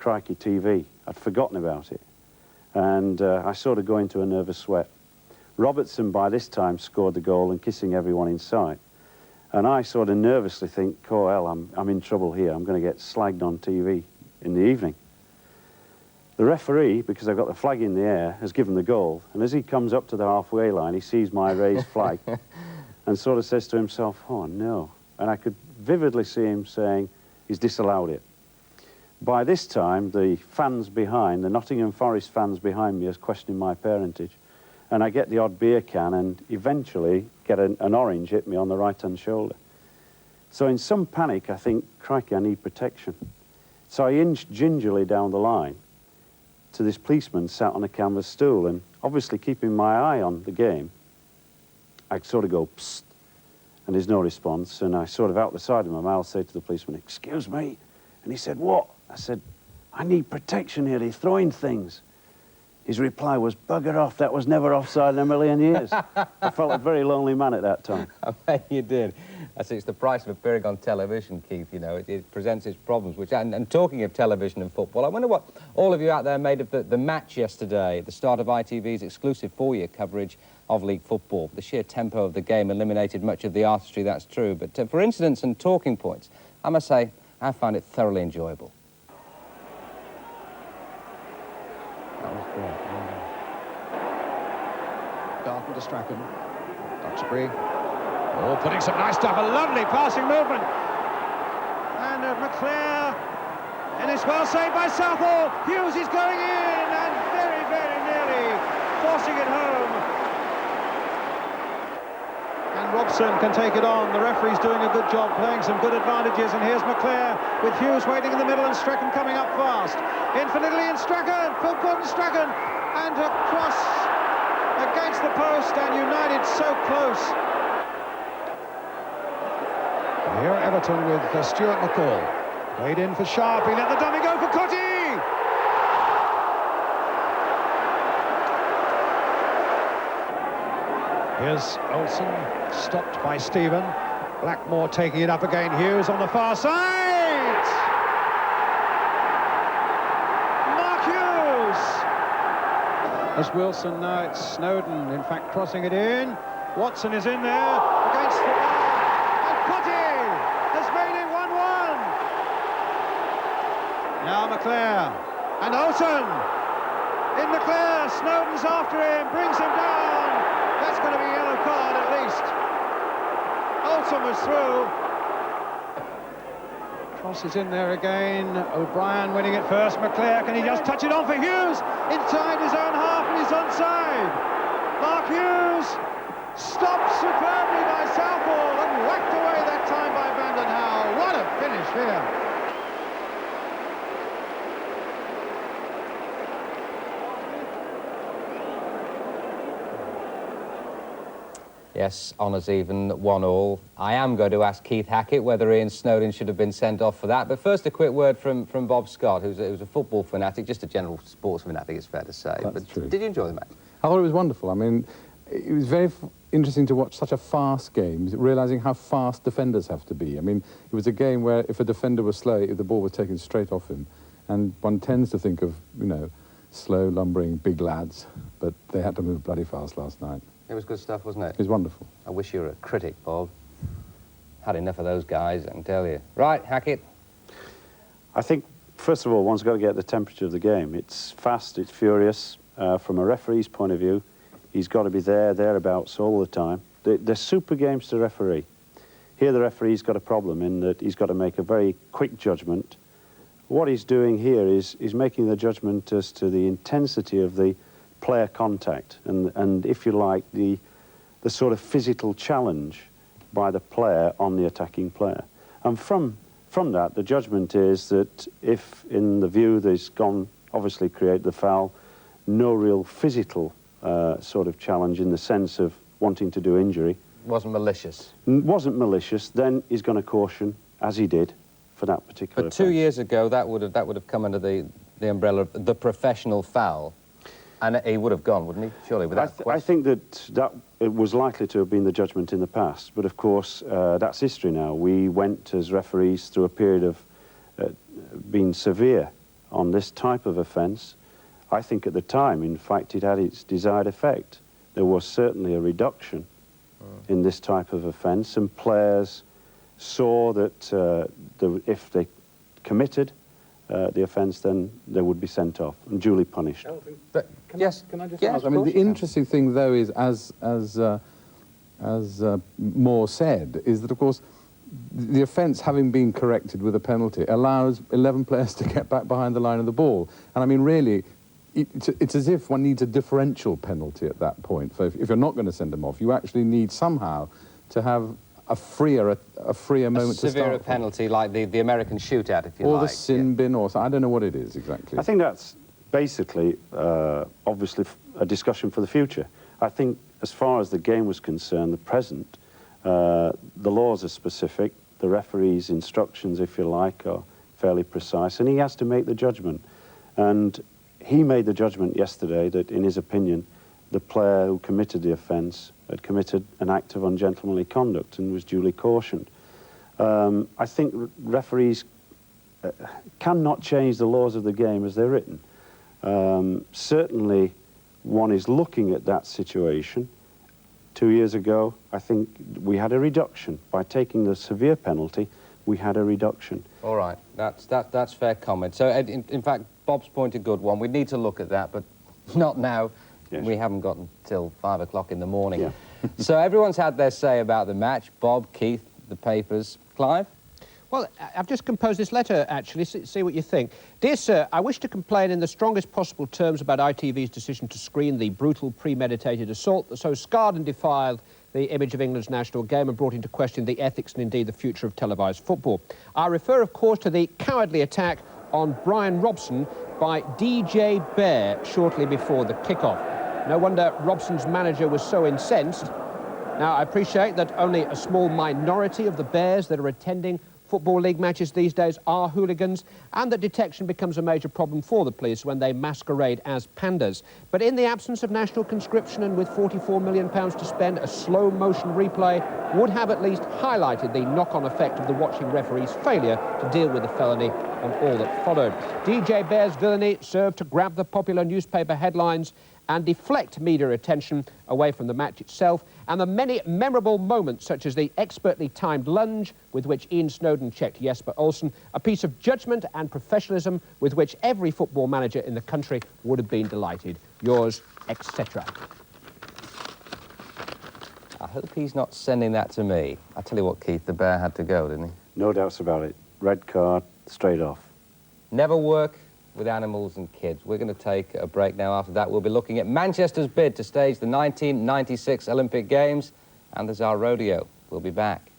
crikey, TV. I'd forgotten about it. And I sort of go into a nervous sweat. Robertson, by this time, scored the goal and kissing everyone in sight. And I sort of nervously think, oh, hell, I'm in trouble here. I'm going to get slagged on TV in the evening. The referee, because I've got the flag in the air, has given the goal. And as he comes up to the halfway line, he sees my raised flag and sort of says to himself, oh, no. And I could vividly see him saying he's disallowed it. By this time, the fans behind, the Nottingham Forest fans behind me, is questioning my parentage. And I get the odd beer can and eventually get an orange hit me on the right-hand shoulder. So in some panic, I think, crikey, I need protection. So I inched gingerly down the line to this policeman sat on a canvas stool, and obviously keeping my eye on the game, I sort of go, psst, and there's no response, and I sort of out the side of my mouth say to the policeman, excuse me, and he said, what? I said, I need protection here, they're throwing things. His reply was, bugger off, that was never offside in a million years. I felt a very lonely man at that time. I bet you did. I see it's the price of appearing on television, Keith, you know, it presents its problems. And talking of television and football, I wonder what all of you out there made of the match yesterday, the start of ITV's exclusive 4-year coverage of league football. The sheer tempo of the game eliminated much of the artistry, that's true. But for incidents and talking points, I must say, I found it thoroughly enjoyable. That was great. Darton to Strachan. Duxbury. Oh, putting some nice stuff. A lovely passing movement. And McClare. And it's well saved by Southall. Hughes is going in and very, very nearly forcing it home. And Robson can take it on. The referee's doing a good job, playing some good advantages. And here's McClare with Hughes waiting in the middle and Strachan coming up fast. In for Italy and Strachan. Phil Gordon Strachan. And a cross against the post, and United so close. Here Everton with Stuart McCall. Played in for Sharp. He let the dummy go for Cotty. Here's Olsen, stopped by Stephen. Blackmore taking it up again. Hughes on the far side. Mark Hughes. As Wilson, now it's Snowden, in fact, crossing it in. Watson is in there against the bar. And Cotty has made it 1-1. Now McClare. And Olsen. In McClare. Snowden's after him. Brings him down. That's going to be a yellow card at least. Olsen was through. Cross is in there again. O'Brien winning it first. McClare, can he just touch it on for Hughes? Inside his own half and he's onside. Mark Hughes stopped superbly by Southall and whacked away that time by Vanden Hauwe. What a finish here. Yes, honours even, 1-1. I am going to ask Keith Hackett whether Ian Snowden should have been sent off for that. But first, a quick word from Bob Scott, who's a football fanatic, just a general sports fanatic, it's fair to say. That's true. Did you enjoy the match? I thought it was wonderful. I mean, it was very interesting to watch such a fast game, realising how fast defenders have to be. I mean, it was a game where if a defender was slow, the ball was taken straight off him. And one tends to think of, you know, slow, lumbering, big lads, but they had to move bloody fast last night. It was good stuff, wasn't it? It was wonderful. I wish you were a critic, Bob. Had enough of those guys, I can tell you. Right, Hackett? I think, first of all, one's got to get the temperature of the game. It's fast, it's furious. From a referee's point of view, he's got to be thereabouts all the time. They're super games to referee. Here the referee's got a problem in that he's got to make a very quick judgment. What he's doing here is making the judgment as to the intensity of the player contact and if you like, the sort of physical challenge by the player on the attacking player. And from that, the judgment is that if, in the view there's gone, obviously create the foul, no real physical sort of challenge in the sense of wanting to do injury. Wasn't malicious. Wasn't malicious, then he's going to caution, as he did, for that particular But 2 years ago, that would have come under the umbrella of the professional foul. And he would have gone, wouldn't he? Surely, without question. I think that it was likely to have been the judgment in the past, but of course, that's history now. We went as referees through a period of being severe on this type of offence, I think at the time, in fact, it had its desired effect. There was certainly a reduction in this type of offence, and players saw that if they committed the offence, then they would be sent off and duly punished. But, yes, Can I just yes, ask? I mean, the interesting thing, though, is as Moore said, is that, of course, the offence having been corrected with a penalty allows 11 players to get back behind the line of the ball. And I mean, really, it's as if one needs a differential penalty at that point. So if you're not going to send them off, you actually need somehow to have a freer moment to start. Severe penalty like the American shootout, if you like. Or the sin bin, or I don't know what it is exactly. I think that's basically, obviously, a discussion for the future. I think as far as the game was concerned, the present, the laws are specific, the referee's instructions, if you like, are fairly precise, and he has to make the judgment. And he made the judgment yesterday that, in his opinion, the player who committed the offence had committed an act of ungentlemanly conduct and was duly cautioned. I think referees cannot change the laws of the game as they're written. Certainly, one is looking at that situation. 2 years ago, I think we had a reduction. By taking the severe penalty, we had a reduction. All right, that's fair comment. So, in fact, Bob's point a good one. We need to look at that, but not now. Yes. We haven't got until 5 o'clock in the morning. Yeah. So everyone's had their say about the match. Bob, Keith, the papers. Clive? Well, I've just composed this letter, actually, see what you think. Dear Sir, I wish to complain in the strongest possible terms about ITV's decision to screen the brutal, premeditated assault that so scarred and defiled the image of England's national game and brought into question the ethics and indeed the future of televised football. I refer, of course, to the cowardly attack on Brian Robson by DJ Bear shortly before the kickoff. No wonder Robson's manager was so incensed. Now, I appreciate that only a small minority of the Bears that are attending Football League matches these days are hooligans, and that detection becomes a major problem for the police when they masquerade as pandas. But in the absence of national conscription and with £44 million to spend, a slow-motion replay would have at least highlighted the knock-on effect of the watching referee's failure to deal with the felony and all that followed. DJ Bear's villainy served to grab the popular newspaper headlines and deflect media attention away from the match itself, and the many memorable moments such as the expertly timed lunge with which Ian Snowden checked Jesper Olsen, a piece of judgment and professionalism with which every football manager in the country would have been delighted. Yours, etc. I hope he's not sending that to me. I tell you what, Keith, the Bear had to go, didn't he? No doubts about it. Red card, straight off. Never work with animals and kids. We're going to take a break now. After that, we'll be looking at Manchester's bid to stage the 1996 Olympic Games, and there's our rodeo. We'll be back.